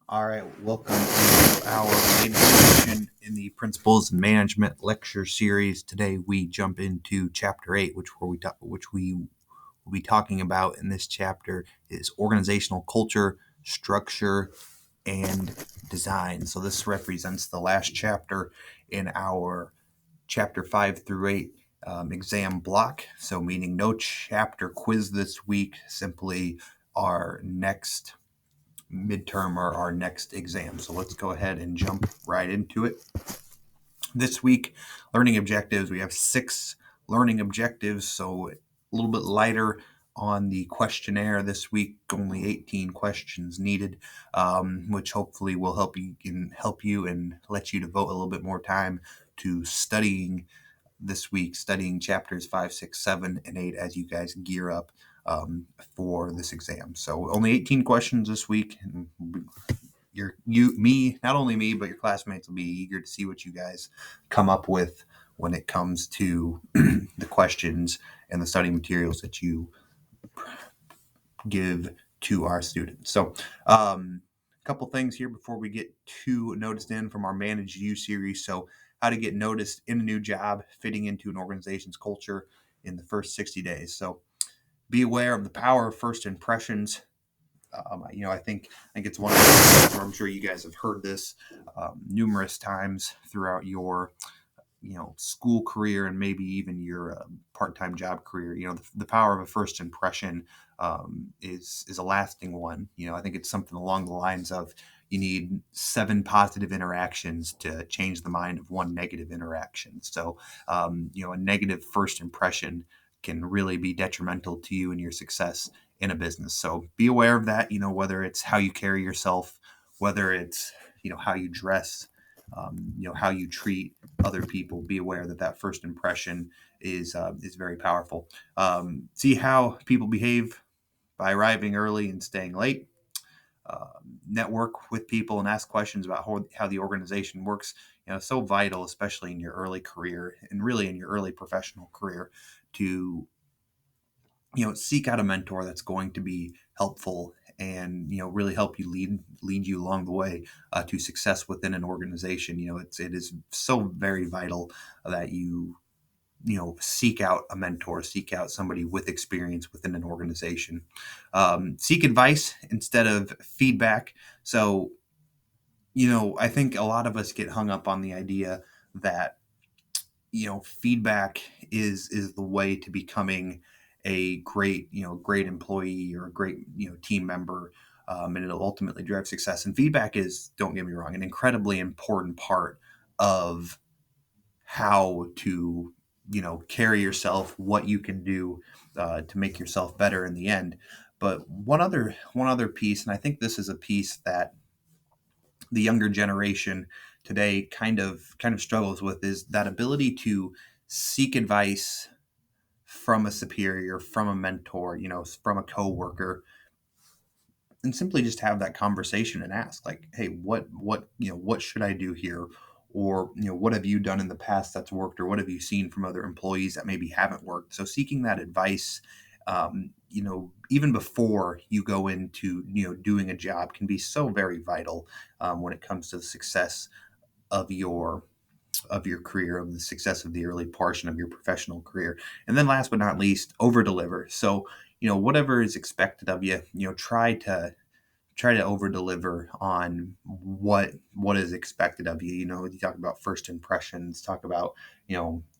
All right, welcome to our latest session in the Principles and Management lecture series. Today we jump into chapter 8, which we will be talking about in this chapter is organizational culture, structure, and design. So this represents the last chapter in our chapter 5 through 8 exam block. So meaning no chapter quiz this week, simply our next midterm or our next exam. So let's go ahead and jump right into it. This week, learning objectives, we have 6 learning objectives, so a little bit lighter on the questionnaire this week, only 18 questions needed, which hopefully will help you and let you devote a little bit more time to studying this week, studying chapters 5, 6, 7, and 8 as you guys gear up for this exam. So only 18 questions this week, and not only me, but your classmates will be eager to see what you guys come up with when it comes to the questions and the study materials that you give to our students. So, a couple things here before we get to noticed in from our Manage You series. So, how to get noticed in a new job, fitting into an organization's culture in the first 60 days. So, be aware of the power of first impressions. I think it's one of those where I'm sure you guys have heard this numerous times throughout your school career and maybe even your part-time job career. The power of a first impression is a lasting one. I think it's something along the lines of you need 7 positive interactions to change the mind of 1 negative interaction. So a negative first impression can really be detrimental to you and your success in a business. So be aware of that, whether it's how you carry yourself, whether it's how you dress, how you treat other people. Be aware that that first impression is very powerful. See how people behave by arriving early and staying late. Network with people and ask questions about how the organization works. So vital, especially in your early career and really in your early professional career, to seek out a mentor that's going to be helpful and really help you lead you along the way to success within an organization. It is so very vital that you seek out a mentor, seek out somebody with experience within an organization. Seek advice instead of feedback. So I think a lot of us get hung up on the idea that feedback is the way to becoming a great employee or a great team member, and it'll ultimately drive success. And feedback is, don't get me wrong, an incredibly important part of how to carry yourself, what you can do to make yourself better in the end. But one other piece, and I think this is a piece that the younger generation today kind of struggles with, is that ability to seek advice from a superior, from a mentor, from a coworker, and simply just have that conversation and ask, like, hey, what should I do here? Or what have you done in the past that's worked, or what have you seen from other employees that maybe haven't worked? So seeking that advice, even before you go into doing a job, can be so very vital when it comes to the success of your career, of the success of the early portion of your professional career. And then last but not least, over deliver. So whatever is expected of you, try to over deliver on what is expected of you. You talk about first impressions, talk about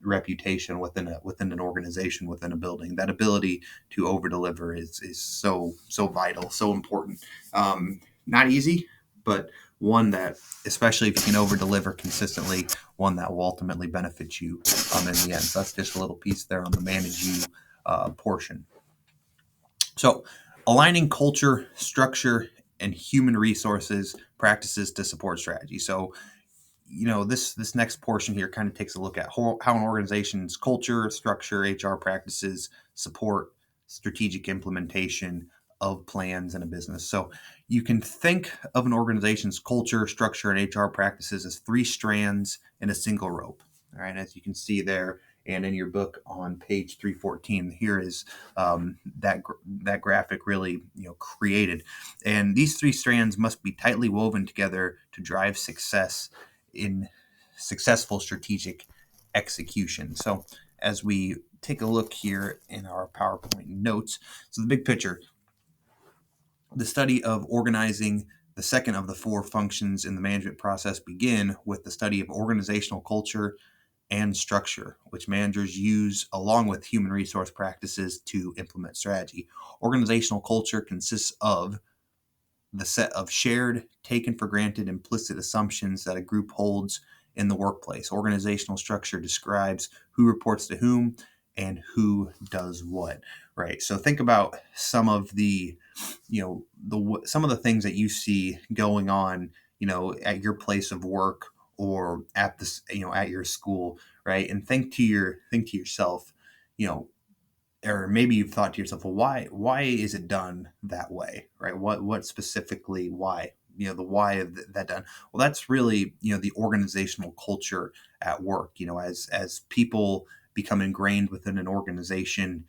reputation within an organization, within a building. That ability to over deliver is so vital, so important. Not easy, but one that, especially if you can over deliver consistently, one that will ultimately benefit you in the end. So that's just a little piece there on the Manage You portion. So, aligning culture, structure, and human resources practices to support strategy. So, this next portion here kind of takes a look at how an organization's culture, structure, HR practices support strategic implementation of plans in a business. So, you can think of an organization's culture, structure, and HR practices as 3 strands in a single rope. All right, as you can see there And in your book on page 314, here is that graphic really created. And these three strands must be tightly woven together to drive success in successful strategic execution. So as we take a look here in our PowerPoint notes, so the big picture, the study of organizing, the second of the four functions in the management process, begin with the study of organizational culture and structure, which managers use along with human resource practices to implement strategy. Organizational culture consists of the set of shared, taken for granted, implicit assumptions that a group holds in the workplace. Organizational structure describes who reports to whom and who does what, right? So think about some of the, some of the things that you see going on, at your place of work or at this, at your school, right? And think to yourself, you know, or maybe you've thought to yourself, well, why is it done that way, right? What specifically why? The why of that done. Well, that's really the organizational culture at work. As people become ingrained within an organization,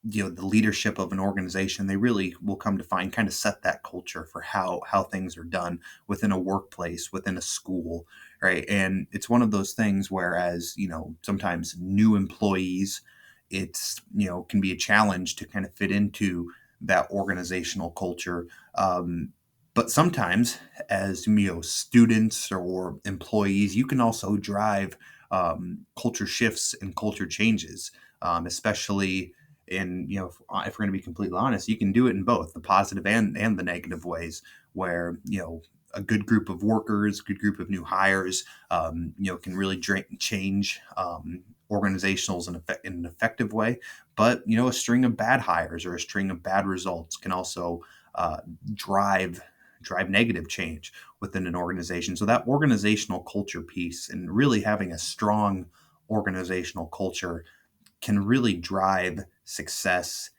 the leadership of an organization, they really will come to find kind of set that culture for how things are done within a workplace, within a school, right? And it's one of those things whereas sometimes new employees, it's can be a challenge to kind of fit into that organizational culture. But sometimes as students or employees, you can also drive culture shifts and culture changes, especially in if we're going to be completely honest, you can do it in both the positive and the negative ways, where a good group of workers, good group of new hires, can really change organizationals in an effective way. But a string of bad hires or a string of bad results can also drive negative change within an organization. So that organizational culture piece and really having a strong organizational culture can really drive success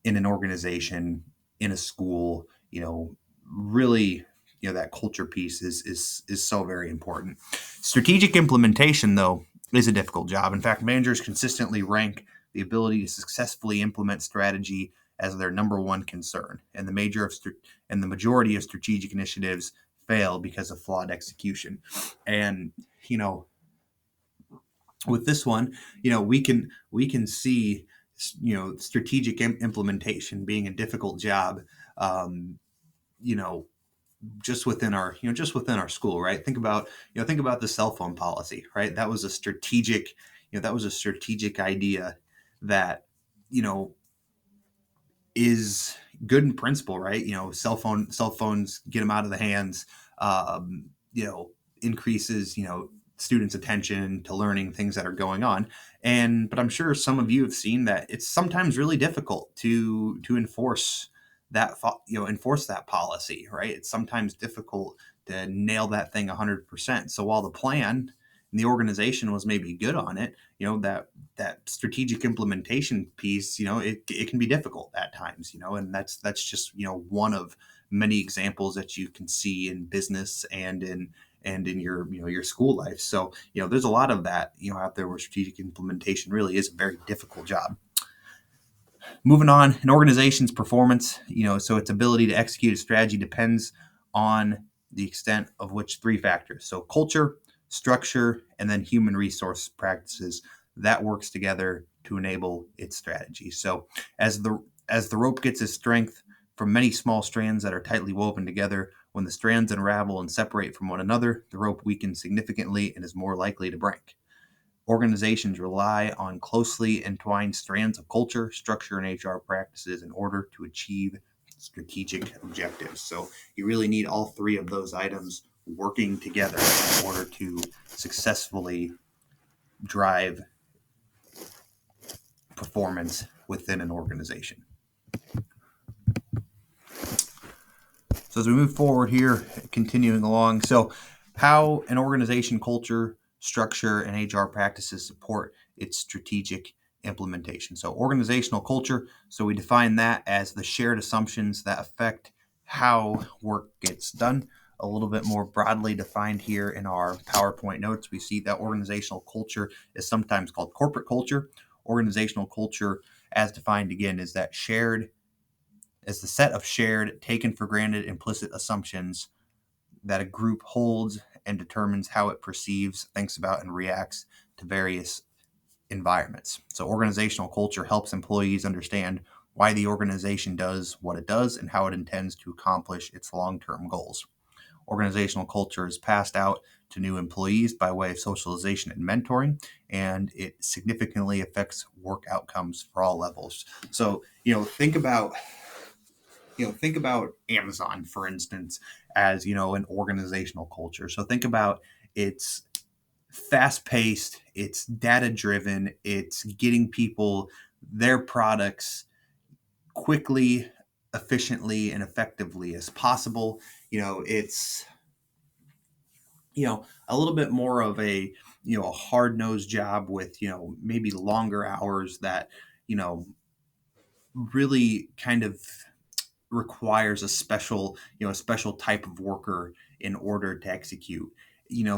in an organization, in a school. Really, that culture piece is so very important. Strategic implementation, though, is a difficult job. In fact, managers consistently rank the ability to successfully implement strategy as their number one concern, and the majority of strategic initiatives fail because of flawed execution. And with this one, we can see strategic implementation being a difficult job. Um, you know, just within our school, right? Think about the cell phone policy, right? That was a strategic idea that you know is good in principle, right? Cell phones, get them out of the hands, um, you know, increases, students' attention to learning things that are going on. But I'm sure some of you have seen that it's sometimes really difficult to enforce enforce that policy, right? It's sometimes difficult to nail that thing 100%. So while the plan and the organization was maybe good on it, that strategic implementation piece, it can be difficult at times, and that's just one of many examples that you can see in business and in your school life. So there's a lot of that out there where strategic implementation really is a very difficult job. Moving on, an organization's performance, so its ability to execute a strategy depends on the extent of which three factors. So culture, structure, and then human resource practices that works together to enable its strategy. So as the rope gets its strength from many small strands that are tightly woven together, when the strands unravel and separate from one another, the rope weakens significantly and is more likely to break. Organizations rely on closely entwined strands of culture, structure, and HR practices in order to achieve strategic objectives. So you really need all three of those items working together in order to successfully drive performance within an organization. So as we move forward here, continuing along, so how an organization culture, structure, and HR practices support its strategic implementation. So organizational culture, so we define that as the shared assumptions that affect how work gets done. a little bit more broadly defined here in our PowerPoint notes, we see that organizational culture is sometimes called corporate culture. Organizational culture, as defined again, is that shared is the set of shared, taken for granted, implicit assumptions that a group holds and determines how it perceives, thinks about, and reacts to various environments. So, organizational culture helps employees understand why the organization does what it does and how it intends to accomplish its long term goals. Organizational culture is passed out to new employees by way of socialization and mentoring, and it significantly affects work outcomes for all levels. So, think about Amazon, for instance, as an organizational culture. So think about it's fast paced, it's data driven, it's getting people their products quickly, efficiently, and effectively as possible. It's a little bit more of a hard nosed job with maybe longer hours that you know really kind of requires a special type of worker in order to execute.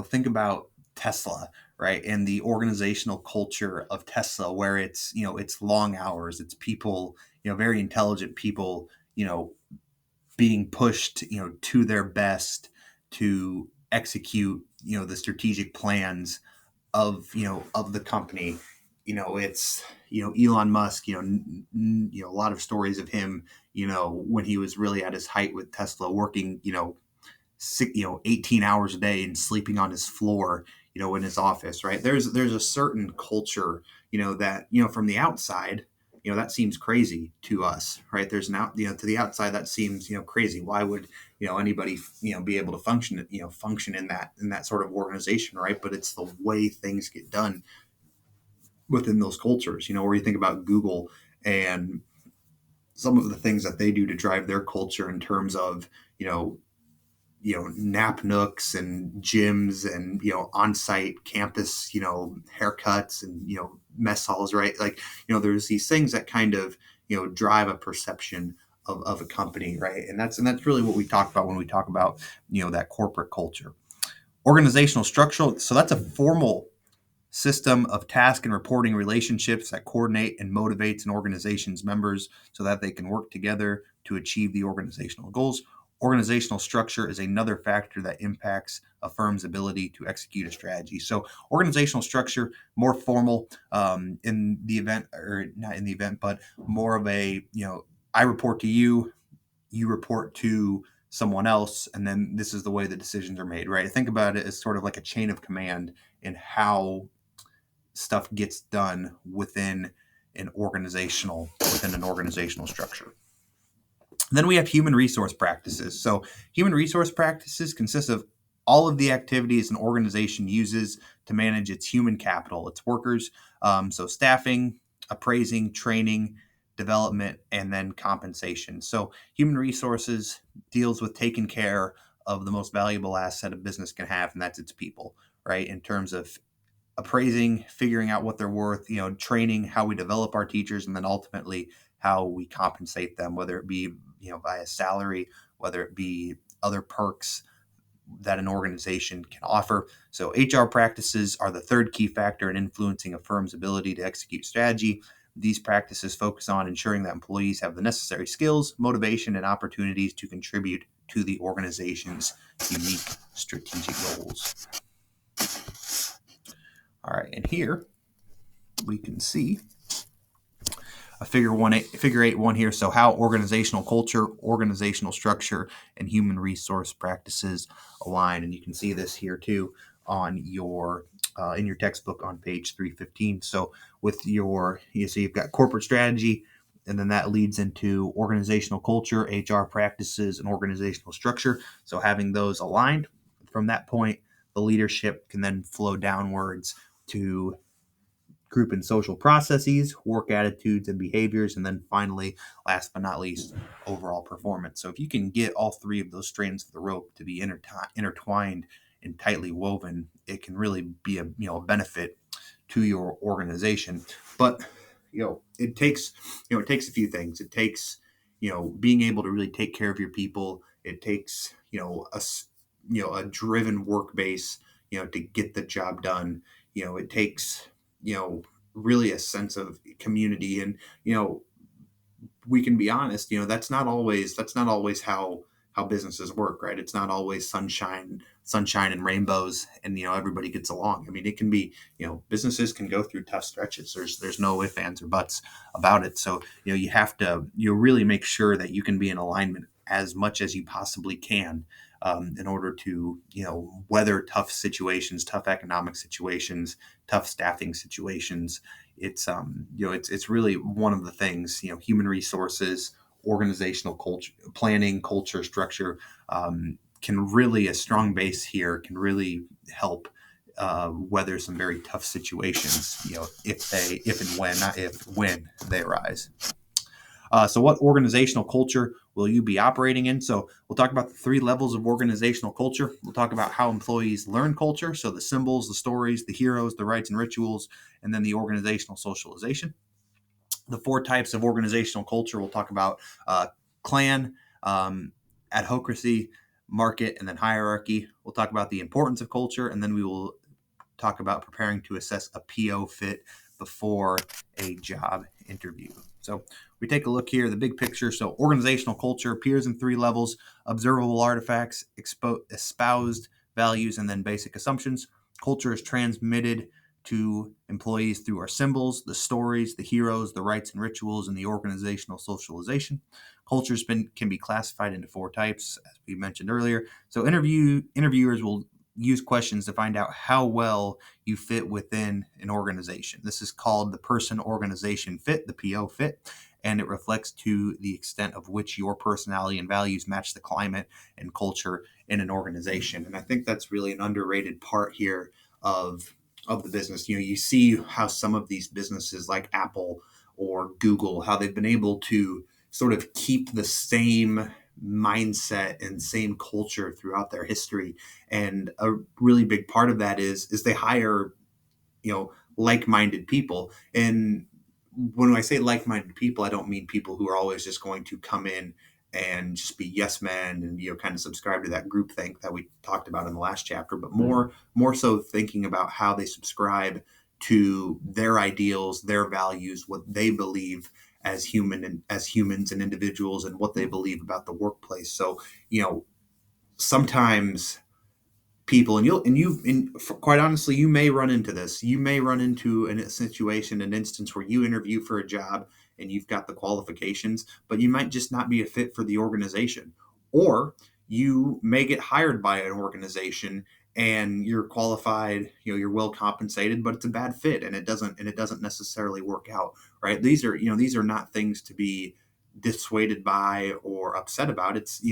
Think about Tesla, right? And the organizational culture of Tesla, where it's long hours, it's people, very intelligent people, being pushed, to their best to execute, the strategic plans of the company. It's Elon Musk. A lot of stories of him. When he was really at his height with Tesla, working 18 hours a day and sleeping on his floor. In his office, right? There's a certain culture, that from the outside. That seems crazy to us, right? There's now, to the outside that seems, crazy. Why would, anybody, be able to function in that sort of organization, right? But it's the way things get done within those cultures, where you think about Google and some of the things that they do to drive their culture in terms of, nap nooks and gyms and, on-site campus, haircuts and, mess halls, right? Like, there's these things that kind of, drive a perception of a company, right? And that's really what we talk about when we talk about, that corporate culture. Organizational structure. So that's a formal system of task and reporting relationships that coordinate and motivates an organization's members so that they can work together to achieve the organizational goals. Organizational structure is another factor that impacts a firm's ability to execute a strategy. So, organizational structure, more formal, in the event, or not in the event, but more of I report to you, you report to someone else, and then this is the way the decisions are made, right? Think about it as sort of like a chain of command in how stuff gets done within an organizational structure. Then we have human resource practices. So human resource practices consist of all of the activities an organization uses to manage its human capital, its workers. So staffing, appraising, training, development, and then compensation. So human resources deals with taking care of the most valuable asset a business can have, and that's its people, right? In terms of appraising, figuring out what they're worth, training, how we develop our teachers, and then ultimately how we compensate them, whether it be, via salary, whether it be other perks that an organization can offer. So HR practices are the third key factor in influencing a firm's ability to execute strategy. These practices focus on ensuring that employees have the necessary skills, motivation, and opportunities to contribute to the organization's unique strategic goals. All right, and here we can see a figure eight one here. So how organizational culture, organizational structure, and human resource practices align, and you can see this here too on your in your textbook on page 315. So with you've got corporate strategy, and then that leads into organizational culture, HR practices, and organizational structure. So having those aligned, from that point, the leadership can then flow downwards to group and social processes, work attitudes and behaviors, and then finally, last but not least, overall performance. So if you can get all three of those strands of the rope to be intertwined and tightly woven, it can really be a benefit to your organization. But it takes a few things. It takes being able to really take care of your people. It takes a driven work base, to get the job done. It takes, really a sense of community. And, we can be honest, that's not always how businesses work, right? It's not always sunshine and rainbows, and everybody gets along. I mean, it can be, businesses can go through tough stretches. There's no ifs, ands, or buts about it. So you have to really make sure that you can be in alignment as much as you possibly can, in order to weather tough situations, tough economic situations, tough staffing situations. It's really one of the things, human resources, organizational culture, planning, culture, structure, can really, a strong base here can really help weather some very tough situations, if and when, not if, when they arise. So what organizational culture will you be operating in? So we'll talk about the three levels of organizational culture. We'll talk about how employees learn culture. So the symbols, the stories, the heroes, the rites and rituals, and then the organizational socialization. The four types of organizational culture we'll talk about: clan, adhocracy, market, and then hierarchy. We'll talk about the importance of culture, and then we will talk about preparing to assess a PO fit before a job interview. So we take a look here, the big picture. So organizational culture appears in three levels: observable artifacts, espoused values, and then basic assumptions. Culture is transmitted to employees through our symbols, the stories, the heroes, the rites and rituals, and the organizational socialization. Cultures can be classified into four types, as we mentioned earlier. So interviewers will use questions to find out how well you fit within an organization. This is called the person organization fit, the PO fit, and it reflects to the extent of which your personality and values match the climate and culture in an organization. And I think that's really an underrated part here of the business. You see how some of these businesses like Apple or Google, how they've been able to sort of keep the same mindset and same culture throughout their history. And a really big part of that is they hire, like-minded people. And when I say like-minded people, I don't mean people who are always just going to come in and just be yes men and kind of subscribe to that group think that we talked about in the last chapter, but more so thinking about how they subscribe to their ideals, their values, what they believe as humans and individuals, and what they believe about the workplace. So sometimes people, quite honestly, you may run into this. You may run into a situation, an instance where you interview for a job and you've got the qualifications, but you might just not be a fit for the organization. Or you may get hired by an organization and you're qualified, you're well compensated, but it's a bad fit and it doesn't necessarily work out, right? These are not things to be dissuaded by or upset about. It's,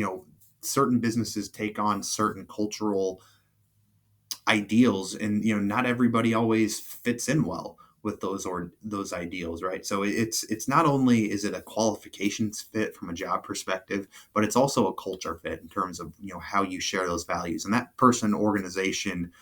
certain businesses take on certain cultural ideals, and not everybody always fits in well with those ideals, right? So it's not only is it a qualifications fit from a job perspective, but it's also a culture fit in terms of how you share those values, and that person organization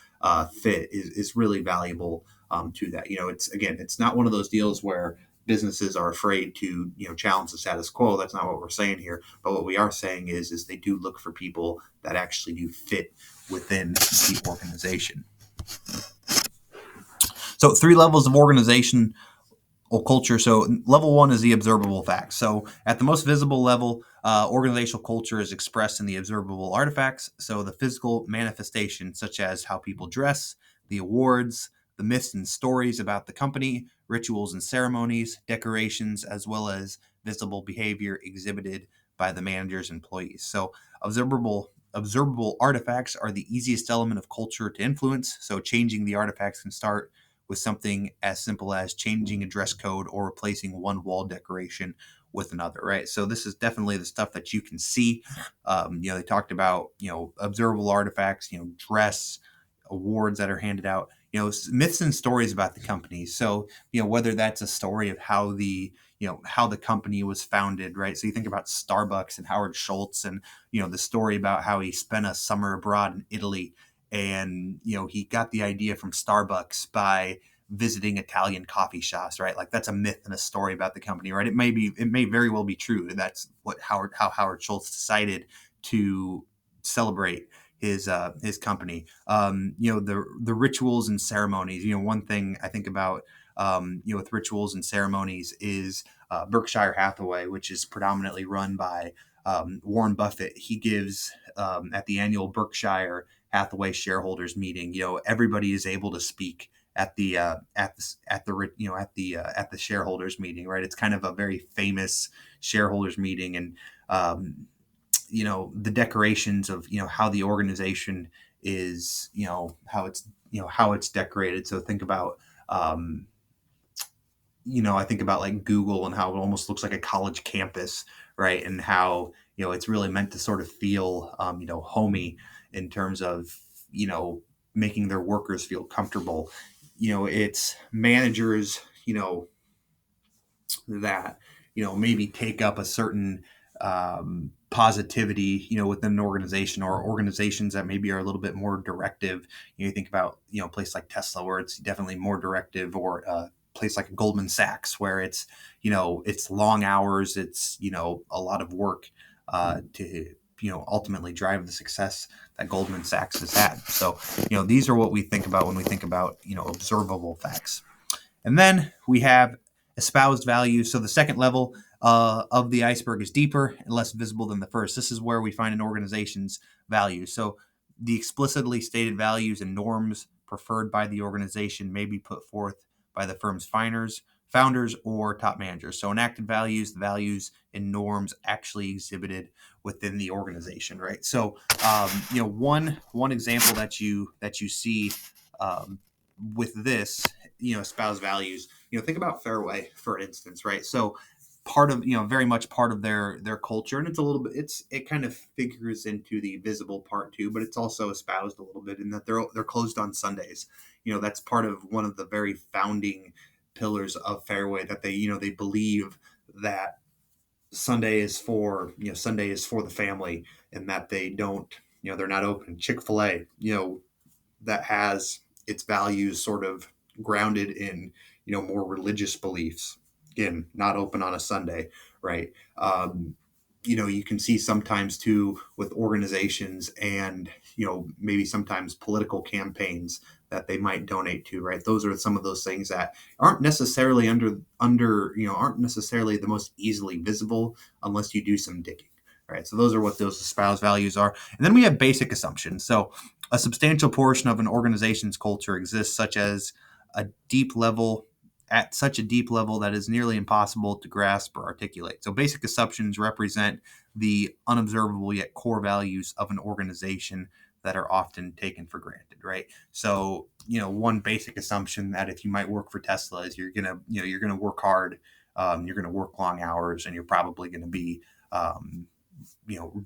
fit is really valuable, to that. It's not one of those deals where businesses are afraid to challenge the status quo. That's not what we're saying here, but what we are saying is they do look for people that actually do fit within the organization. So three levels of organization or culture. So level one is the observable facts. So at the most visible level, organizational culture is expressed in the observable artifacts. So the physical manifestations, such as how people dress, the awards, the myths and stories about the company, rituals and ceremonies, decorations, as well as visible behavior exhibited by the manager's employees. So observable artifacts are the easiest element of culture to influence. So changing the artifacts can start with something as simple as changing a dress code or replacing one wall decoration with another, right? So this is definitely the stuff that you can see. They talked about, observable artifacts, dress, awards that are handed out, myths and stories about the company. So, whether that's a story of how the company was founded, right? So you think about Starbucks and Howard Schultz and, the story about how he spent a summer abroad in Italy, and he got the idea from Starbucks by visiting Italian coffee shops, right? Like that's a myth and a story about the company, right? It may very well be true. That's how Howard Schultz decided to celebrate his company. The rituals and ceremonies. One thing I think about with rituals and ceremonies is Berkshire Hathaway, which is predominantly run by Warren Buffett. He gives at the annual Berkshire Hathaway shareholders meeting. Everybody is able to speak at the at the shareholders meeting, right? It's kind of a very famous shareholders meeting, and the decorations of how the organization is, how it's decorated. So think about I think about like Google and how it almost looks like a college campus, right? And how it's really meant to sort of feel homey in terms of making their workers feel comfortable. It's managers that maybe take up a certain positivity within an organization, or organizations that maybe are a little bit more directive. You think about a place like Tesla, where it's definitely more directive, or a place like Goldman Sachs, where it's it's long hours, it's a lot of work to ultimately drive the success that Goldman Sachs has had. So these are what we think about when we think about observable facts. And then we have espoused values. So the second level of the iceberg is deeper and less visible than the first. This is where we find an organization's values. So the explicitly stated values and norms preferred by the organization may be put forth by the firm's founders, or top managers. So enacted values, the values and norms actually exhibited within the organization, right? So one example that you see with this espouse values, think about Fairway, for instance, right? So part of very much part of their culture, and it's a little bit, it kind of figures into the visible part too, but it's also espoused a little bit in that they're closed on Sundays. That's part of one of the very founding pillars of Fairway, that they believe that Sunday is for the family, and that they don't they're not open. Chick-fil-A, that has its values sort of grounded in more religious beliefs. Again, not open on a Sunday, right? You can see sometimes too with organizations, and maybe sometimes political campaigns that they might donate to, right? Those are some of those things that aren't necessarily aren't necessarily the most easily visible unless you do some digging. Right. So those are what those espoused values are. And then we have basic assumptions. So a substantial portion of an organization's culture exists at such a deep level that is nearly impossible to grasp or articulate. So basic assumptions represent the unobservable yet core values of an organization that are often taken for granted, right? So, one basic assumption that if you might work for Tesla is you're gonna work hard, you're gonna work long hours, and you're probably gonna be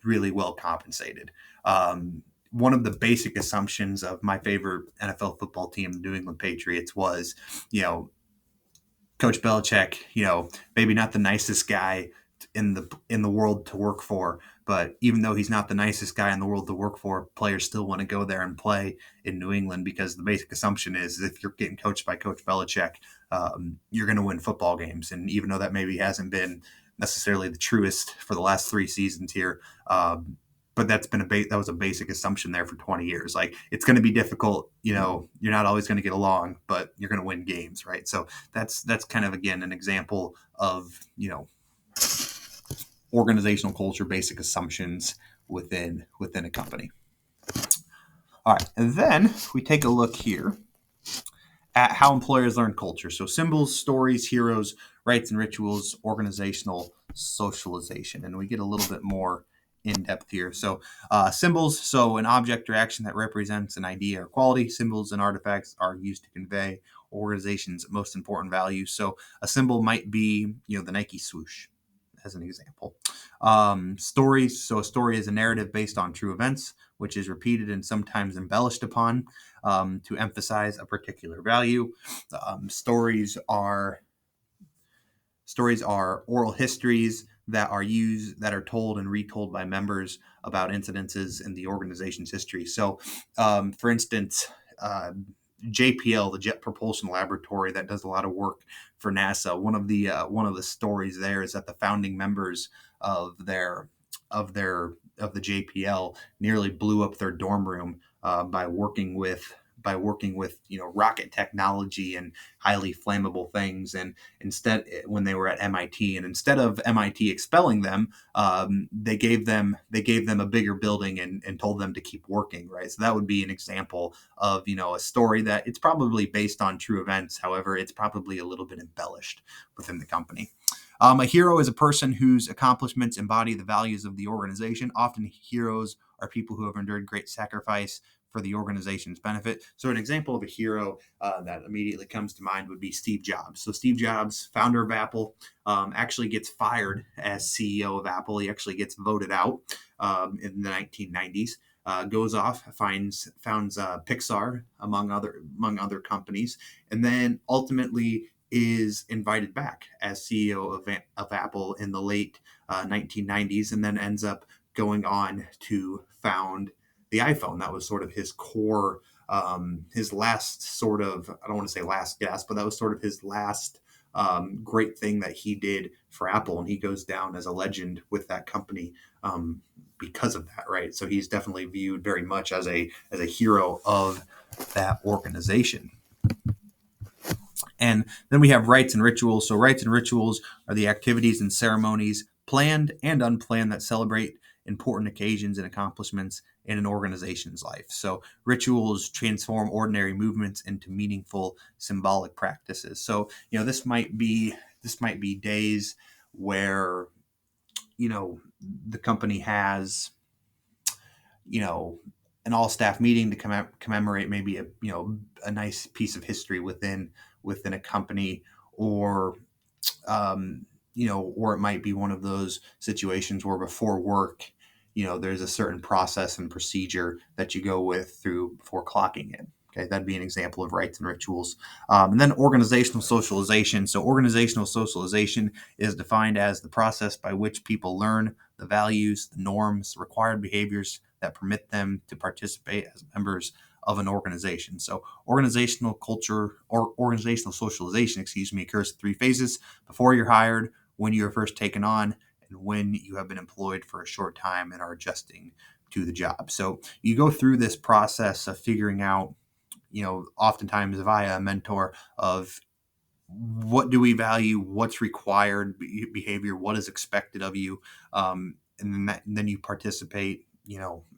really well compensated. One of the basic assumptions of my favorite NFL football team, the New England Patriots, was, Coach Belichick, maybe not the nicest guy in the world to work for, but even though he's not the nicest guy in the world to work for, players still want to go there and play in New England, because the basic assumption is if you're getting coached by Coach Belichick, you're going to win football games. And even though that maybe hasn't been necessarily the truest for the last 3 seasons here, but that was a basic assumption there for 20 years. Like, it's going to be difficult, you're not always going to get along, but you're going to win games, right? So that's kind of, again, an example of, organizational culture, basic assumptions within a company. All right, and then we take a look here at how employers learn culture. So symbols, stories, heroes, rites and rituals, organizational socialization. And we get a little bit more in depth here. So symbols, so an object or action that represents an idea or quality. Symbols and artifacts are used to convey organization's most important values. So a symbol might be, the Nike swoosh, as an example. Stories, so a story is a narrative based on true events, which is repeated and sometimes embellished upon to emphasize a particular value. Stories are oral histories that are told and retold by members about incidences in the organization's history. So, for instance, JPL, the Jet Propulsion Laboratory, that does a lot of work for NASA. One of the stories there is that the founding members of their of the JPL nearly blew up their dorm room by working with rocket technology and highly flammable things. And instead, when they were at MIT, and instead of MIT expelling them, they gave them a bigger building and told them to keep working, right? So that would be an example of a story that it's probably based on true events. However, it's probably a little bit embellished within the company. A hero is a person whose accomplishments embody the values of the organization. Often, heroes are people who have endured great sacrifice for the organization's benefit. So, an example of a hero that immediately comes to mind would be Steve Jobs. So, Steve Jobs, founder of Apple, actually gets fired as CEO of Apple. He actually gets voted out in the 1990s. Goes off, founds Pixar among other companies, and then ultimately is invited back as CEO of Apple in the late 1990s, and then ends up going on to found the iPhone. That was sort of his core, his last sort of, I don't want to say last gasp, but that was sort of his last great thing that he did for Apple. And he goes down as a legend with that company because of that, right? So he's definitely viewed very much as a hero of that organization. And then we have rites and rituals. So rites and rituals are the activities and ceremonies, planned and unplanned, that celebrate important occasions and accomplishments in an organization's life. So rituals transform ordinary movements into meaningful symbolic practices. So, this might be days where, the company has, an all staff meeting to commemorate maybe a nice piece of history within a company, or or it might be one of those situations where before work, there's a certain process and procedure that you go through before clocking in. Okay, that'd be an example of rites and rituals. And then organizational socialization. So organizational socialization is defined as the process by which people learn the values, the norms, required behaviors that permit them to participate as members of an organization. So organizational culture, or organizational socialization, occurs in three phases: before you're hired, when you are first taken on, and when you have been employed for a short time and are adjusting to the job. So you go through this process of figuring out, oftentimes via a mentor, of what do we value, what's required behavior, what is expected of you, and then you participate,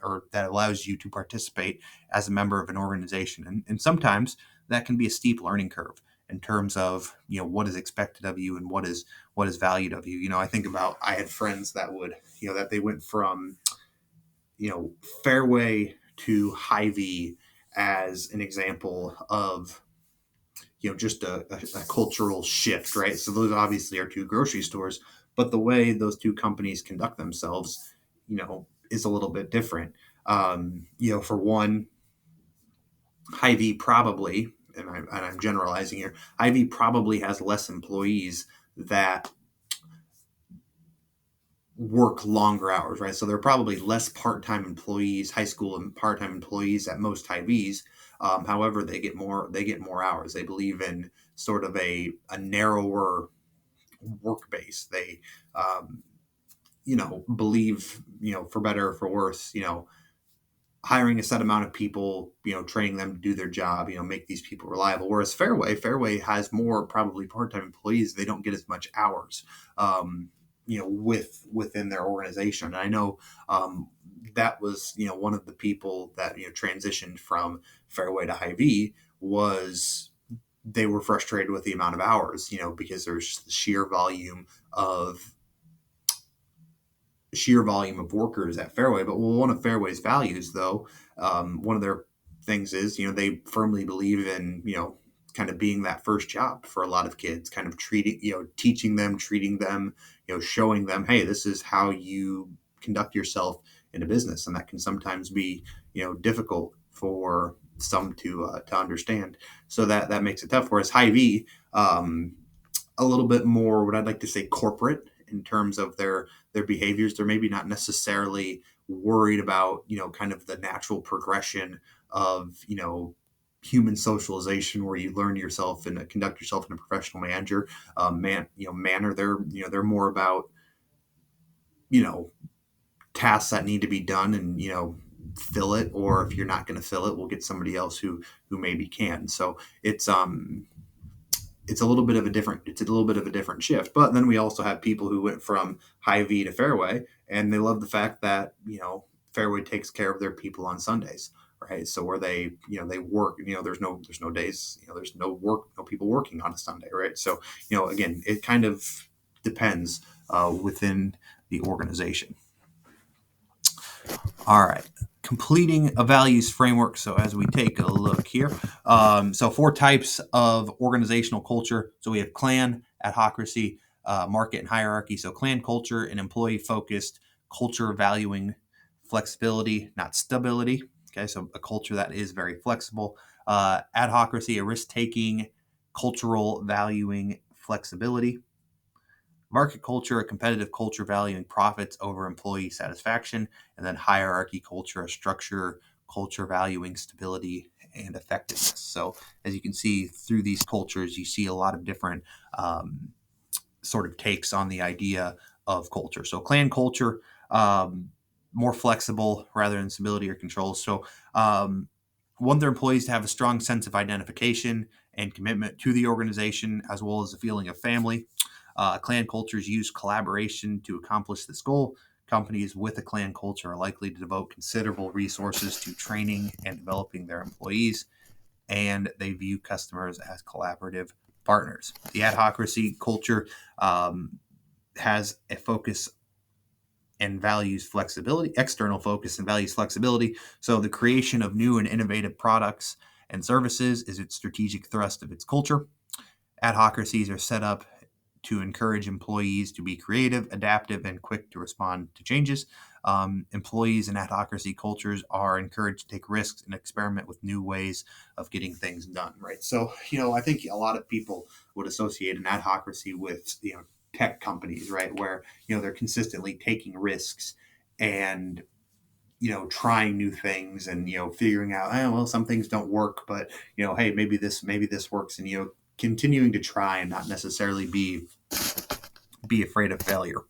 or that allows you to participate as a member of an organization. And sometimes that can be a steep learning curve in terms of, what is expected of you and what is valued of you. I think about, I had friends that would, that they went from, Fairway to Hy-Vee as an example of, just a cultural shift, right? So those obviously are two grocery stores, but the way those two companies conduct themselves, is a little bit different. For one, Hy-Vee probably, and I'm generalizing here, Hy-Vee probably has less employees that work longer hours, right? So there are probably less part-time employees, high school and part-time employees at most Hy-Vees. However, they get more hours. They believe in sort of a narrower work base. They, believe, for better or for worse, hiring a set amount of people, training them to do their job, make these people reliable. Whereas Fairway has more probably part-time employees. They don't get as much hours, within their organization. And I know that was, one of the people that, transitioned from Fairway to Hy-Vee, was they were frustrated with the amount of hours, because there's just the sheer volume of workers at Fairway. But one of Fairway's values, though, one of their things is, they firmly believe in, kind of being that first job for a lot of kids, kind of teaching them, treating them, showing them, hey, this is how you conduct yourself in a business. And that can sometimes be, difficult for some to understand. So that makes it tough. Whereas Hy-Vee, a little bit more, what I'd like to say, corporate in terms of their behaviors. They're maybe not necessarily worried about, kind of the natural progression of, human socialization, where you learn yourself and conduct yourself in a professional manner. They're more about, tasks that need to be done and, fill it, or if you're not going to fill it, we'll get somebody else who maybe can. So it's a little bit of a different shift. But then we also have people who went from Hy-Vee to Fairway, and they love the fact that Fairway takes care of their people on Sundays, right? So where they work, there's no days, there's no people working on a Sunday, right? So again, it kind of depends within the organization. All right. Completing a values framework. So as we take a look here, so 4 types of organizational culture. So we have clan, adhocracy, market, and hierarchy. So clan culture, an employee-focused culture valuing flexibility, not stability. Okay, so a culture that is very flexible. Adhocracy, a risk-taking cultural valuing flexibility. Market culture, a competitive culture valuing profits over employee satisfaction, and then hierarchy culture, a structure culture valuing stability and effectiveness. So as you can see through these cultures, you see a lot of different sort of takes on the idea of culture. So clan culture, more flexible rather than stability or control. So want their employees to have a strong sense of identification and commitment to the organization, as well as a feeling of family. Clan cultures use collaboration to accomplish this goal. Companies with a clan culture are likely to devote considerable resources to training and developing their employees, and they view customers as collaborative partners. The adhocracy culture has a focus and values flexibility, external focus and values flexibility. So the creation of new and innovative products and services is its strategic thrust of its culture. Adhocracies are set up to encourage employees to be creative, adaptive, and quick to respond to changes. Employees in adhocracy cultures are encouraged to take risks and experiment with new ways of getting things done, right? So, I think a lot of people would associate an adhocracy with, tech companies, right? Where, they're consistently taking risks and, trying new things and, figuring out, well, some things don't work, but, hey, maybe this works, and, continuing to try and not necessarily be afraid of failure.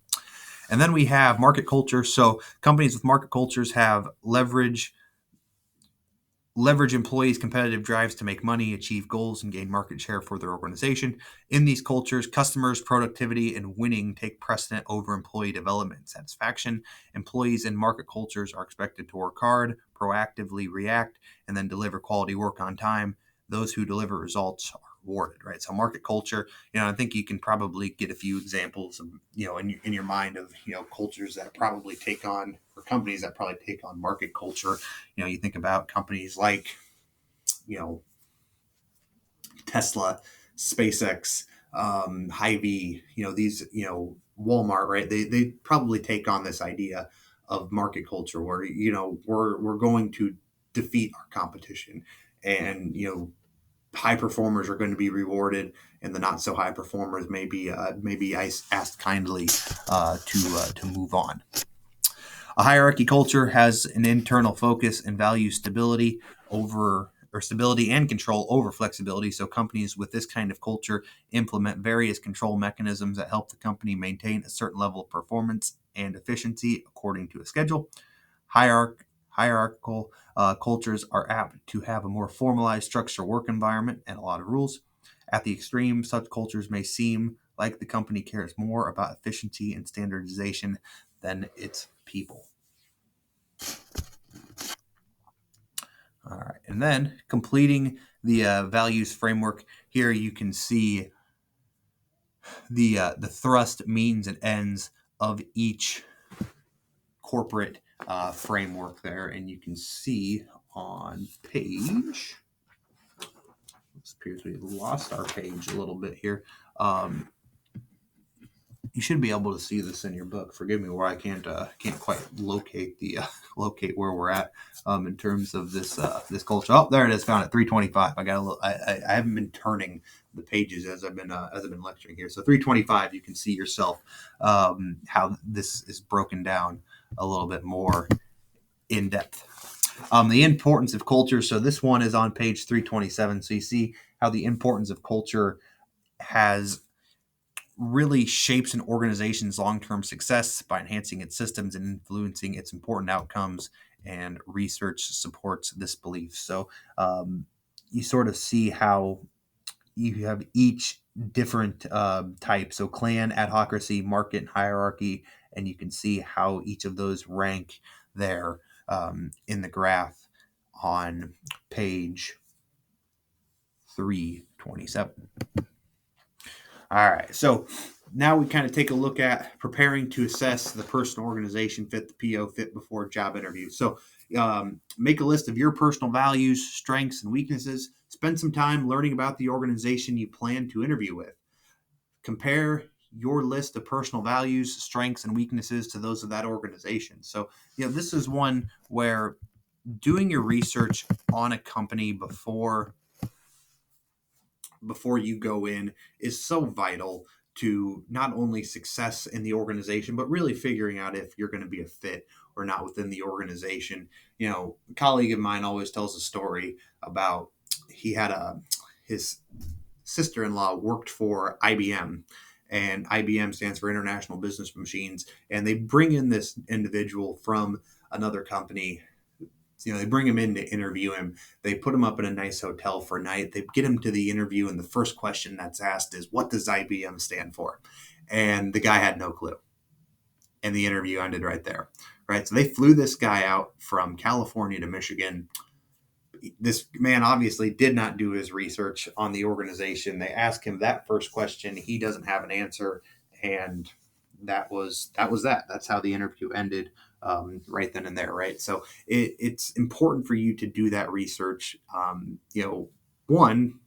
And then we have market culture. So companies with market cultures have leverage employees' competitive drives to make money, achieve goals, and gain market share for their organization. In these cultures, customers, productivity, and winning take precedent over employee development and satisfaction. Employees in market cultures are expected to work hard, proactively react, and then deliver quality work on time. Those who deliver results are rewarded, right? So market culture, I think you can probably get a few examples of, in your mind of, cultures that probably take on, or companies that probably take on market culture. You think about companies like, Tesla, SpaceX, Hy-Vee, these, Walmart, right? They probably take on this idea of market culture where, we're going to defeat our competition, and, high performers are going to be rewarded, and the not so high performers may be asked kindly to move on. A hierarchy culture has an internal focus and values stability and control over flexibility. So companies with this kind of culture implement various control mechanisms that help the company maintain a certain level of performance and efficiency according to a schedule. Hierarchical cultures are apt to have a more formalized structured work environment and a lot of rules. At the extreme, such cultures may seem like the company cares more about efficiency and standardization than its people. All right, and then completing the values framework. Here you can see the thrust, means, and ends of each corporate framework there, and you can see on page. It appears we lost our page a little bit here. You should be able to see this in your book. Forgive me where I can't quite locate where we're at in terms of this culture. Oh, there it is. Found it. 325. I got a little. I haven't been turning the pages as I've been lecturing here. So 325. You can see yourself how this is broken down a little bit more in depth. The importance of culture. So this one is on page 327. So you see how the importance of culture has really shapes an organization's long-term success by enhancing its systems and influencing its important outcomes. And research supports this belief. So you sort of see how you have each different type. So clan, adhocracy, market, and hierarchy, and you can see how each of those rank there in the graph on page 327. All right, so now we kind of take a look at preparing to assess the personal organization fit, the PO fit before job interview. So make a list of your personal values, strengths, and weaknesses. Spend some time learning about the organization you plan to interview with. Compare your list of personal values, strengths, and weaknesses to those of that organization. So, this is one where doing your research on a company before you go in is so vital to not only success in the organization, but really figuring out if you're going to be a fit or not within the organization. A colleague of mine always tells a story about he had his sister-in-law worked for IBM, and IBM stands for International Business Machines, and they bring in this individual from another company. They bring him in to interview him. They put him up in a nice hotel for a night. They get him to the interview, and the first question that's asked is, what does IBM stand for? And the guy had no clue. And the interview ended right there. Right? So they flew this guy out from California to Michigan. This man obviously did not do his research on the organization. They asked him that first question. He doesn't have an answer. And that was that. That's how the interview ended. Right then and there, right? So it's important for you to do that research. One,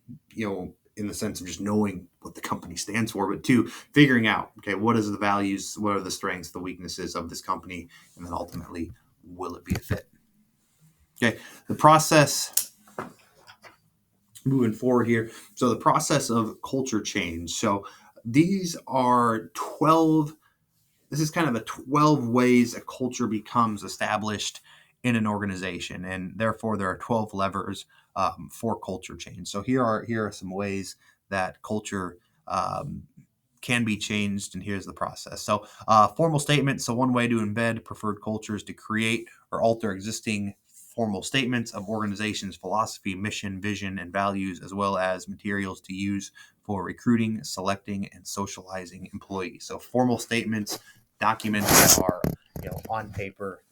in the sense of just knowing what the company stands for, but two, figuring out, okay, what is the values, what are the strengths, the weaknesses of this company, and then ultimately, will it be a fit? Okay, the process moving forward here. So the process of culture change. So these are 12. This is kind of a 12 ways a culture becomes established in an organization, and therefore there are 12 levers for culture change. So here are some ways that culture can be changed, and here's the process. So formal statements. So one way to embed preferred culture is to create or alter existing formal statements of organization's philosophy, mission, vision, and values, as well as materials to use for recruiting, selecting, and socializing employees. So formal statements, documents that are on paper.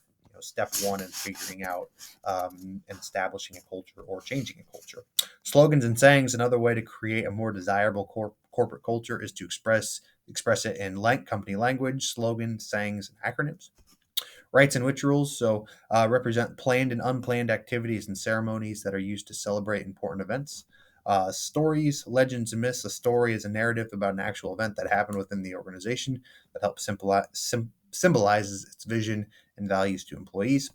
Step one in figuring out and establishing a culture or changing a culture. Slogans and sayings. Another way to create a more desirable corporate culture is to express it in company language, slogans, sayings, and acronyms. Rites and rituals, so represent planned and unplanned activities and ceremonies that are used to celebrate important events. Stories, legends, and myths. A story is a narrative about an actual event that happened within the organization that helps symbolizes its vision and values to employees.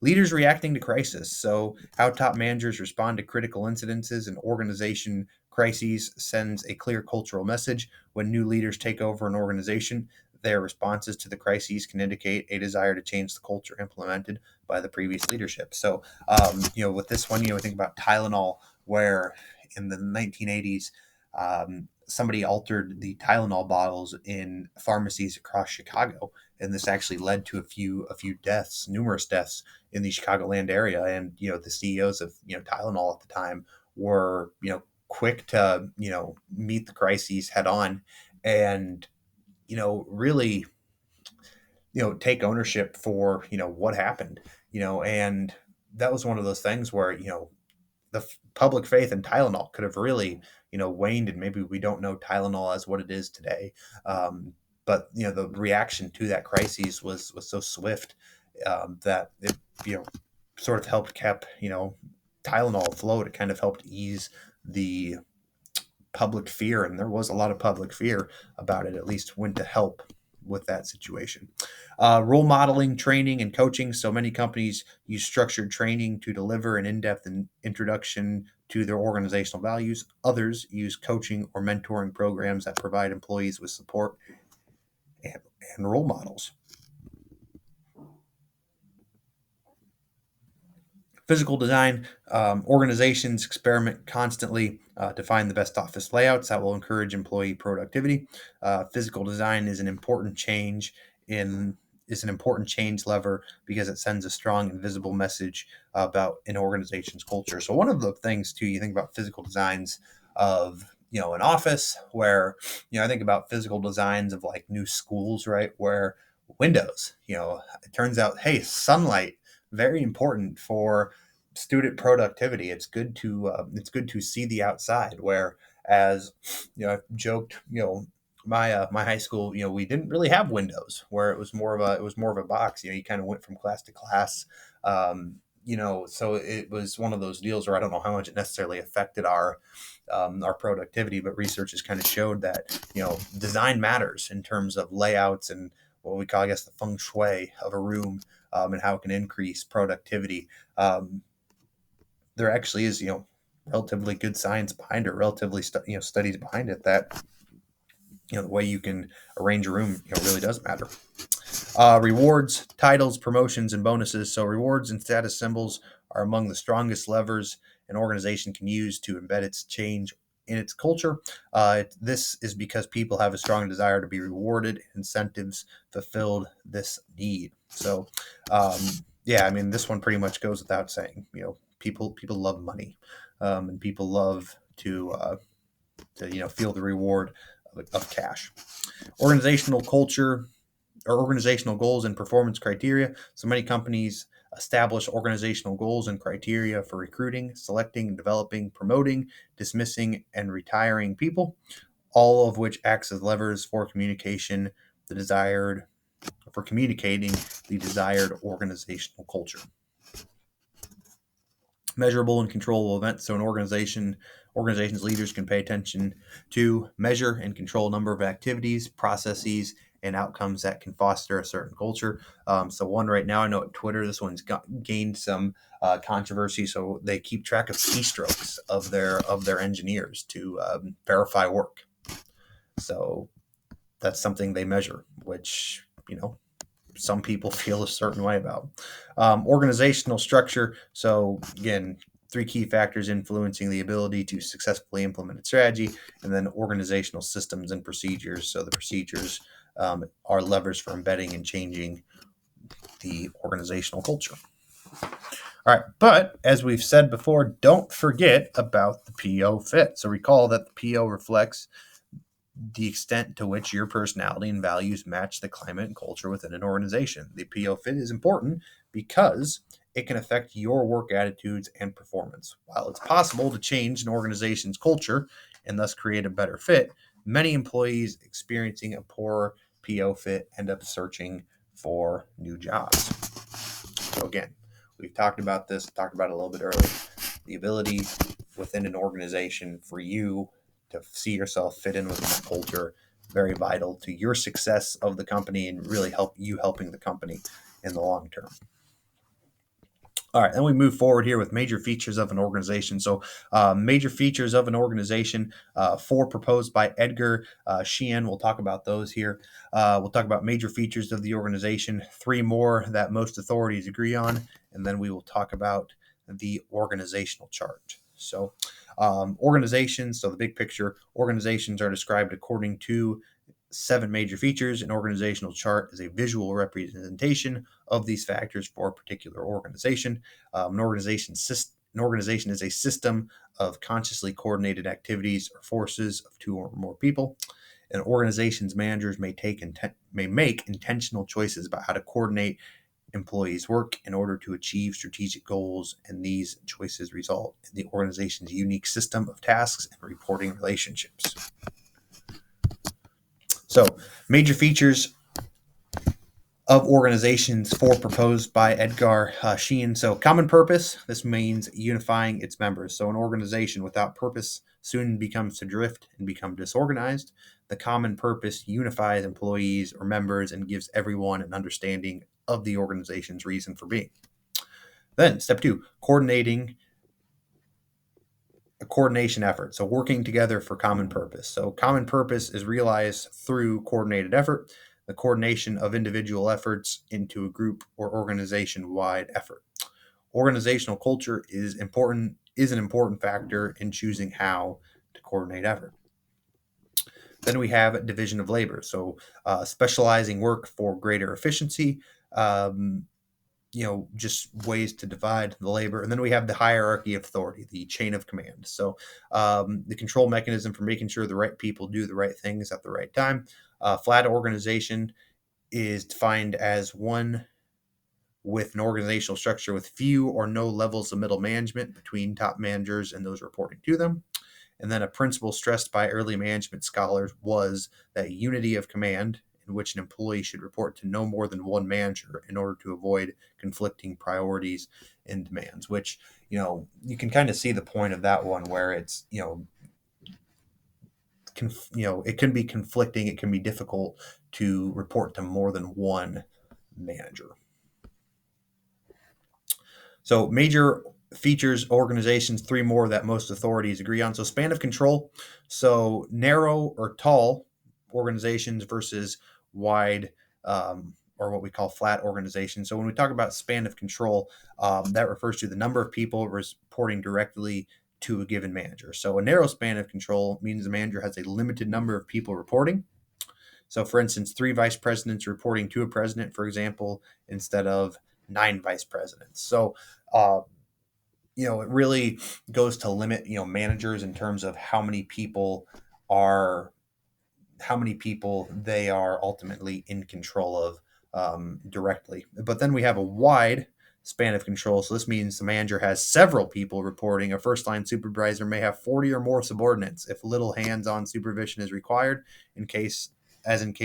Leaders reacting to crisis. So, how top managers respond to critical incidences and organization crises sends a clear cultural message. When new leaders take over an organization, their responses to the crises can indicate a desire to change the culture implemented by the previous leadership. So, with this one, we think about Tylenol, where in the 1980s, somebody altered the Tylenol bottles in pharmacies across Chicago, and this actually led to a few deaths, numerous deaths in the Chicagoland area. And the CEOs of Tylenol at the time were quick to meet the crises head on, and really take ownership for what happened. And that was one of those things where the public faith in Tylenol could have really waned, and maybe we don't know Tylenol as what it is today. But the reaction to that crisis was so swift that it sort of helped kept Tylenol afloat. It kind of helped ease the public fear, and there was a lot of public fear about it. At least went to help with that situation. Role modeling, training, and coaching. So many companies use structured training to deliver an in-depth introduction to their organizational values. Others use coaching or mentoring programs that provide employees with support and role models. Physical design, organizations experiment constantly to find the best office layouts that will encourage employee productivity. Physical design in is an important change lever because it sends a strong and visible message about an organization's culture. So one of the things too, you think about physical designs of an office where I think about physical designs of like new schools, right? Where windows, it turns out, hey, sunlight very important for student productivity. It's good to see the outside. Whereas, I've joked, my high school, we didn't really have windows, where it was more of a box. You kind of went from class to class. So it was one of those deals where I don't know how much it necessarily affected our productivity, but research has kind of showed that design matters in terms of layouts and what we call, I guess, the feng shui of a room, and how it can increase productivity. Um, there actually is, relatively good science behind it, relatively studies behind it, that the way you can arrange a room, really does matter. Rewards, titles, promotions, and bonuses. So rewards and status symbols are among the strongest levers an organization can use to embed its change in its culture. This is because people have a strong desire to be rewarded. Incentives fulfilled this need. So, um, yeah, I mean, this one pretty much goes without saying. People love money, and people love to feel the reward of cash. Organizational culture or organizational goals and performance criteria. So many companies establish organizational goals and criteria for recruiting, selecting, developing, promoting, dismissing, and retiring people, all of which acts as levers for the desired communicating the desired organizational culture. Measurable and controllable events. So an organization's leaders can pay attention to, measure, and control a number of activities, processes, and outcomes that can foster a certain culture. So one right now, I know at Twitter, this one's gained some controversy. So they keep track of keystrokes of their engineers to verify work. So that's something they measure, which some people feel a certain way about. Organizational structure. So again, three key factors influencing the ability to successfully implement a strategy, and then organizational systems and procedures. So the procedures are levers for embedding and changing the organizational culture. All right, but as we've said before, don't forget about the PO fit. So recall that the PO reflects the extent to which your personality and values match the climate and culture within an organization. The PO fit is important because it can affect your work attitudes and performance. While it's possible to change an organization's culture and thus create a better fit, many employees experiencing a poor PO fit end up searching for new jobs. So again, we've talked about it a little bit earlier. The ability within an organization for you to see yourself fit in within the culture, very vital to your success of the company and really helping the company in the long term. All right, then we move forward here with major features of an organization. So, major features of an organization, four proposed by Edgar Sheehan. We'll talk about those here. We'll talk about major features of the organization, three more that most authorities agree on, and then we will talk about the organizational chart. So, organizations, so the big picture, organizations are described according to seven major features. An organizational chart is a visual representation of these factors for a particular organization. An organization is a system of consciously coordinated activities or forces of two or more people. An organization's managers may make intentional choices about how to coordinate employees' work in order to achieve strategic goals, and these choices result in the organization's unique system of tasks and reporting relationships. So, major features of organizations, four proposed by Edgar Sheehan. So, common purpose. This means unifying its members. So, an organization without purpose soon becomes to drift and become disorganized. The common purpose unifies employees or members and gives everyone an understanding of the organization's reason for being. Then, step two, a coordination effort. So working together for common purpose. So common purpose is realized through coordinated effort, the coordination of individual efforts into a group or organization-wide effort. Organizational culture is an important factor in choosing how to coordinate effort. Then we have division of labor, so specializing work for greater efficiency. Um, just ways to divide the labor. And then we have the hierarchy of authority, the chain of command. So the control mechanism for making sure the right people do the right things at the right time. Flat organization is defined as one with an organizational structure with few or no levels of middle management between top managers and those reporting to them. And then a principle stressed by early management scholars was that unity of command, in which an employee should report to no more than one manager in order to avoid conflicting priorities and demands, which, you can kind of see the point of that one where it's, it can be conflicting. It can be difficult to report to more than one manager. So major features organizations, three more that most authorities agree on. So span of control. So narrow or tall organizations versus wide, or what we call flat organizations. So when we talk about span of control, that refers to the number of people reporting directly to a given manager. So a narrow span of control means the manager has a limited number of people reporting. So for instance, 3 vice presidents reporting to a president, for example, instead of 9 vice presidents. So, it really goes to limit, managers in terms of how many people they are ultimately in control of directly. But then we have a wide span of control. So this means the manager has several people reporting. A first line supervisor may have 40 or more subordinates if little hands-on supervision is required in case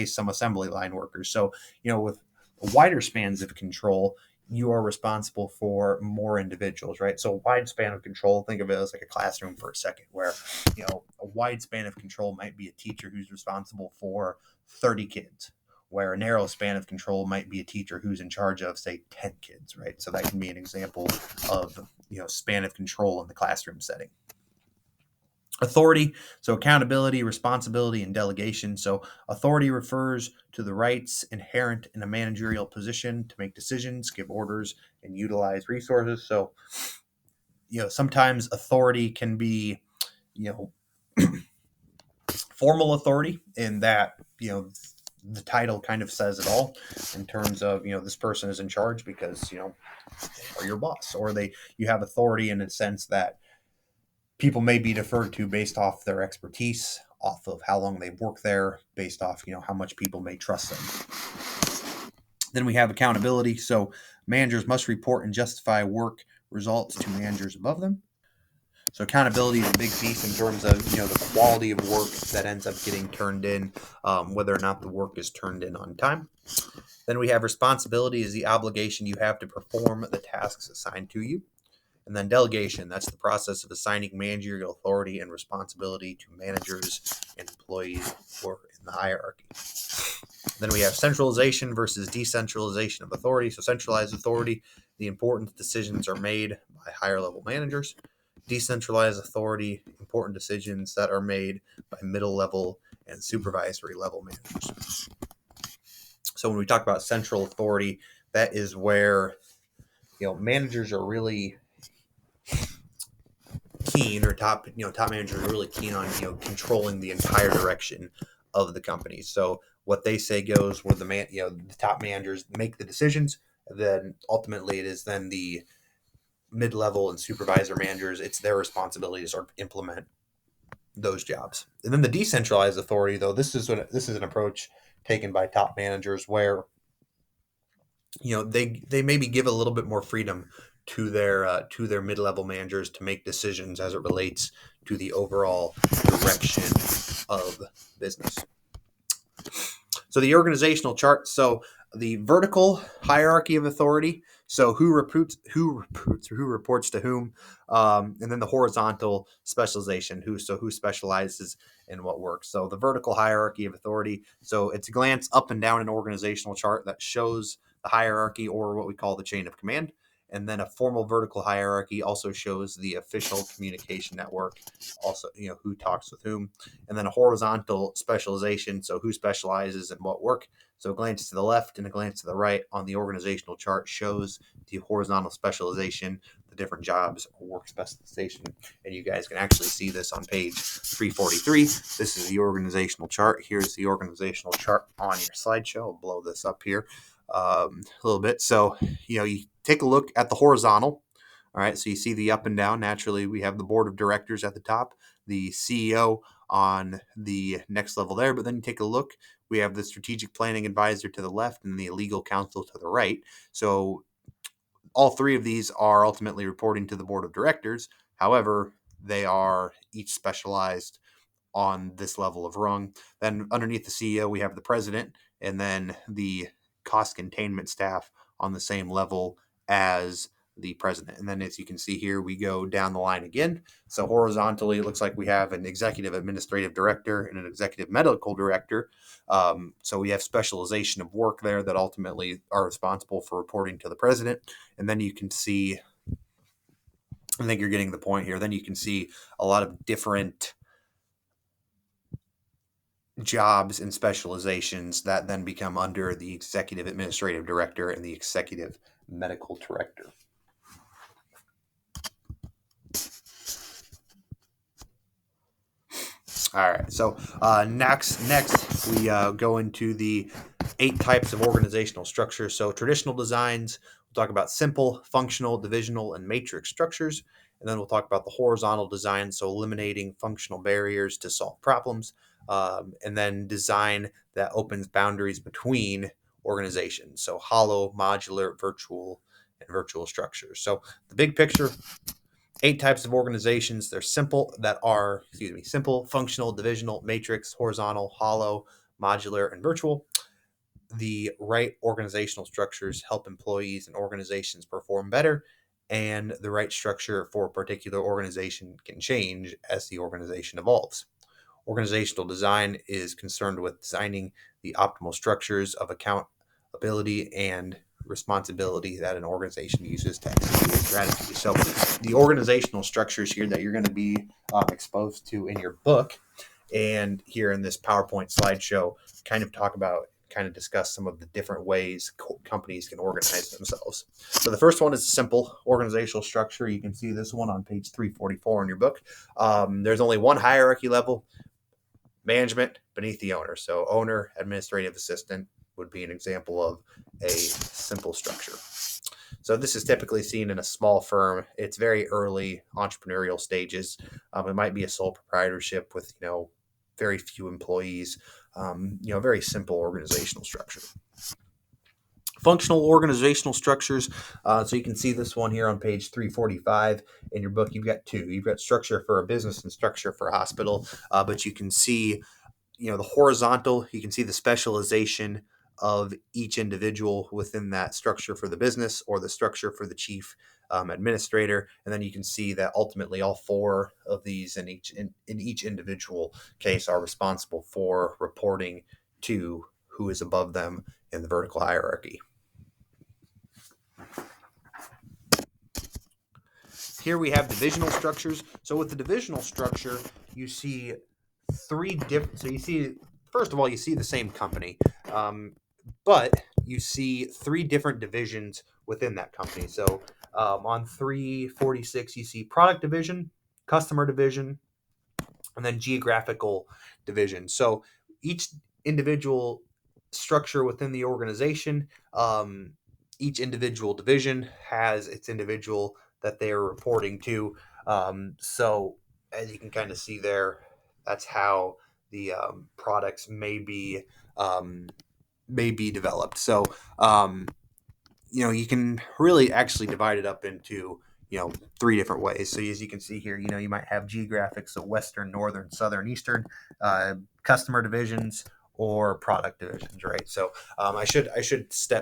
some assembly line workers. So, with wider spans of control, you are responsible for more individuals, right? So wide span of control, think of it as like a classroom for a second, where, a wide span of control might be a teacher who's responsible for 30 kids, where a narrow span of control might be a teacher who's in charge of, say, 10 kids, right? So that can be an example of, span of control in the classroom setting. Authority, so accountability, responsibility, and delegation. So authority refers to the rights inherent in a managerial position to make decisions, give orders, and utilize resources. So, sometimes authority can be, formal authority in that, the title kind of says it all in terms of, this person is in charge because, they are your boss, or you have authority in a sense that people may be deferred to based off their expertise, off of how long they've worked there, based off, how much people may trust them. Then we have accountability. So managers must report and justify work results to managers above them. So accountability is a big piece in terms of, the quality of work that ends up getting turned in, whether or not the work is turned in on time. Then we have responsibility is the obligation you have to perform the tasks assigned to you. And then delegation, that's the process of assigning managerial authority and responsibility to managers and employees or in the hierarchy. Then we have centralization versus decentralization of authority. So centralized authority, the important decisions are made by higher level managers. Decentralized authority, important decisions that are made by middle level and supervisory level managers. So when we talk about central authority, that is where, managers are really keen, or top managers are really keen on, controlling the entire direction of the company. So what they say goes, where the top managers make the decisions. Then ultimately it is then the mid-level and supervisor managers, it's their responsibility to sort of implement those jobs. And then the decentralized authority, though, this is an approach taken by top managers where, they maybe give a little bit more freedom to their mid-level managers to make decisions as it relates to the overall direction of business. So the organizational chart. So the vertical hierarchy of authority. So who reports to whom, and then the horizontal specialization. Who specializes in what work. So the vertical hierarchy of authority. So it's a glance up and down an organizational chart that shows the hierarchy, or what we call the chain of command. And then a formal vertical hierarchy also shows the official communication network, also, who talks with whom. And then a horizontal specialization, so who specializes in what work. So a glance to the left and a glance to the right on the organizational chart shows the horizontal specialization, the different jobs or work specialization. And you guys can actually see this on page 343. This is the organizational chart. Here's the organizational chart on your slideshow. I'll blow this up here a little bit. So, you take a look at the horizontal. All right. So you see the up and down. Naturally, we have the board of directors at the top, the CEO on the next level there. But then you take a look, we have the strategic planning advisor to the left and the legal counsel to the right. So all three of these are ultimately reporting to the board of directors. However, they are each specialized on this level of rung. Then underneath the CEO, we have the president, and then the cost containment staff on the same level as the president. And then as you can see here, we go down the line again. So horizontally, it looks like we have an executive administrative director and an executive medical director. So we have specialization of work there that ultimately are responsible for reporting to the president. And then you can see, I think you're getting the point here. Then you can see a lot of different jobs and specializations that then become under the executive administrative director and the executive medical director. All right. So next we go into the 8 types of organizational structure. So traditional designs, we'll talk about simple, functional, divisional, and matrix structures. And then we'll talk about the horizontal design, so eliminating functional barriers to solve problems. And then design that opens boundaries between organizations. So hollow, modular, virtual, and virtual structures. So the big picture, 8 types of organizations. They're simple, simple, functional, divisional, matrix, horizontal, hollow, modular, and virtual. The right organizational structures help employees and organizations perform better, and the right structure for a particular organization can change as the organization evolves. Organizational design is concerned with designing the optimal structures of accountability and responsibility that an organization uses to execute its strategy. So the organizational structures here that you're going to be exposed to in your book and here in this PowerPoint slideshow kind of discuss some of the different ways companies can organize themselves. So the first one is a simple organizational structure. You can see this one on page 344 in your book. There's only one hierarchy level, management beneath the owner. So owner, administrative assistant would be an example of a simple structure. So this is typically seen in a small firm. It's very early entrepreneurial stages. It might be a sole proprietorship with, very few employees, very simple organizational structure. Functional organizational structures. So you can see this one here on page 345 in your book. You've got 2. You've got structure for a business and structure for a hospital. But you can see, the horizontal, you can see the specialization of each individual within that structure for the business or the structure for the chief administrator. And then you can see that ultimately all 4 of these in each individual case are responsible for reporting to who is above them in the vertical hierarchy. Here we have divisional structures. So with the divisional structure, you see 3 different. So you see, first of all, you see the same company, but you see 3 different divisions within that company. So on 346, you see product division, customer division, and then geographical division. So each individual structure within the organization, each individual division has its individual that they are reporting to. So as you can kind of see there, that's how the products may be developed. So you can really actually divide it up into 3 different ways. So as you can see here, you might have geographic, so western, northern, southern, eastern, customer divisions, or product divisions, right? So I should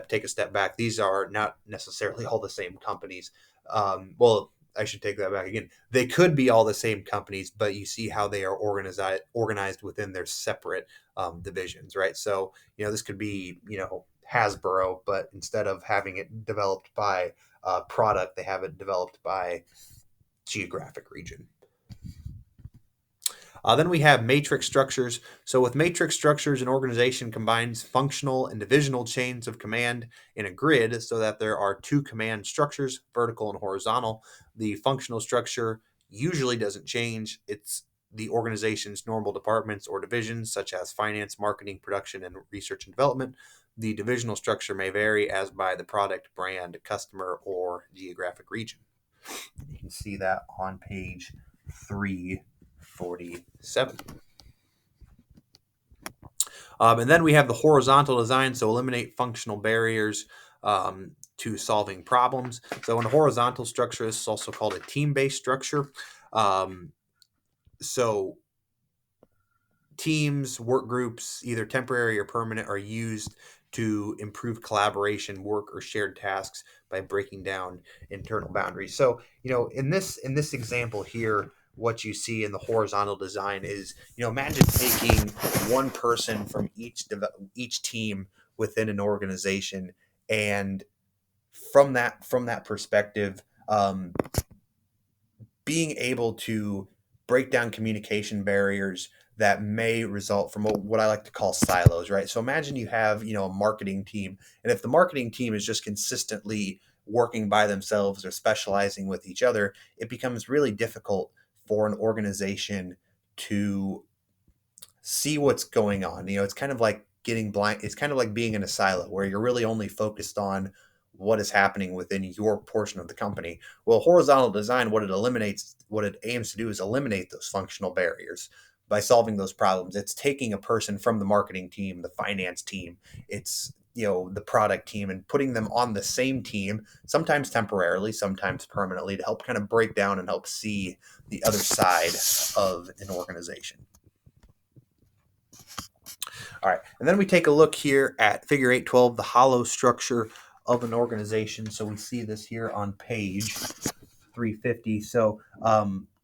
take a step back. These are not necessarily all the same companies. Well, I should take that back again. They could be all the same companies, but you see how they are organized within their separate divisions, right? So this could be Hasbro, but instead of having it developed by product. They have it developed by geographic region. Then we have matrix structures. So with matrix structures, an organization combines functional and divisional chains of command in a grid so that there are two command structures, vertical and horizontal. The functional structure usually doesn't change. It's the organization's normal departments or divisions, such as finance, marketing, production, and research and development. The divisional structure may vary as by the product, brand, customer, or geographic region. You can see that on page 347. And then we have the horizontal design, so eliminate functional barriers to solving problems. So in a horizontal structure, this is also called a team-based structure. So teams, work groups, either temporary or permanent, are used to improve collaboration, work, or shared tasks by breaking down internal boundaries. So, in this example here, what you see in the horizontal design is, imagine taking one person from each team within an organization, and from that perspective, being able to break down communication barriers that may result from what I like to call silos, right? So imagine you have, a marketing team, and if the marketing team is just consistently working by themselves or specializing with each other, it becomes really difficult for an organization to see what's going on. It's kind of like getting blind. It's kind of like being in a silo where you're really only focused on what is happening within your portion of the company. Well, horizontal design, what it aims to do is eliminate those functional barriers by solving those problems. It's taking a person from the marketing team, the finance team, it's the product team, and putting them on the same team, sometimes temporarily, sometimes permanently, to help kind of break down and help see the other side of an organization. All right, and then we take a look here at figure 812, the hollow structure of an organization. So we see this here on page 350. So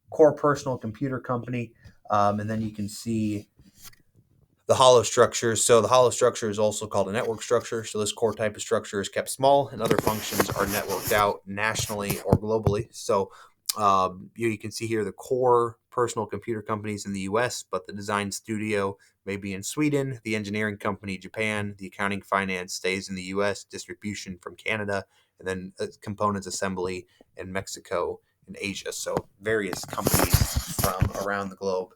core personal computer company, and then you can see the hollow structure. So the hollow structure is also called a network structure. So this core type of structure is kept small, and other functions are networked out nationally or globally. So you can see here the core personal computer companies in the U.S., but the design studio may be in Sweden, the engineering company Japan, the accounting finance stays in the U.S., distribution from Canada, and then components assembly in Mexico and Asia. So various companies from around the globe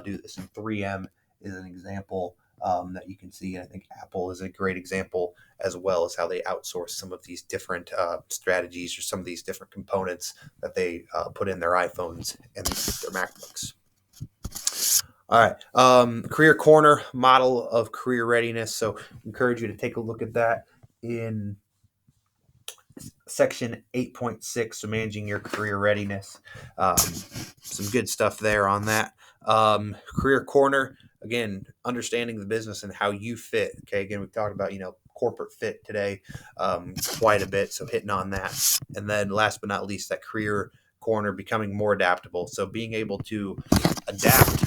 do this. And 3M is an example that you can see. And I think Apple is a great example, as well as how they outsource some of these different strategies or some of these different components that they put in their iPhones and their MacBooks. All right. Career Corner, model of career readiness. So encourage you to take a look at that in section 8.6, so managing your career readiness. Some good stuff there on that. Career Corner, again, understanding the business and how you fit. Okay, again, we've talked about, corporate fit today quite a bit, so hitting on that. And then last but not least, that Career Corner, becoming more adaptable. So being able to adapt,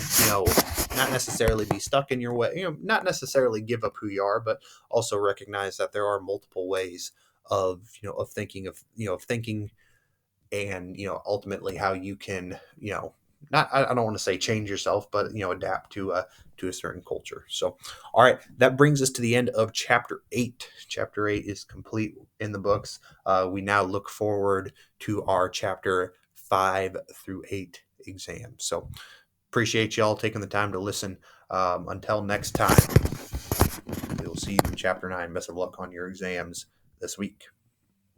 not necessarily be stuck in your way, not necessarily give up who you are, but also recognize that there are multiple ways of thinking, and ultimately how you can I don't want to say change yourself, but adapt to a certain culture. So all right, that brings us to the end of chapter 8. Chapter 8 is complete in the books. We now look forward to our chapter 5 through 8 exams. So appreciate y'all taking the time to listen. Until next time, we'll see you in chapter 9. Best of luck on your exams this week.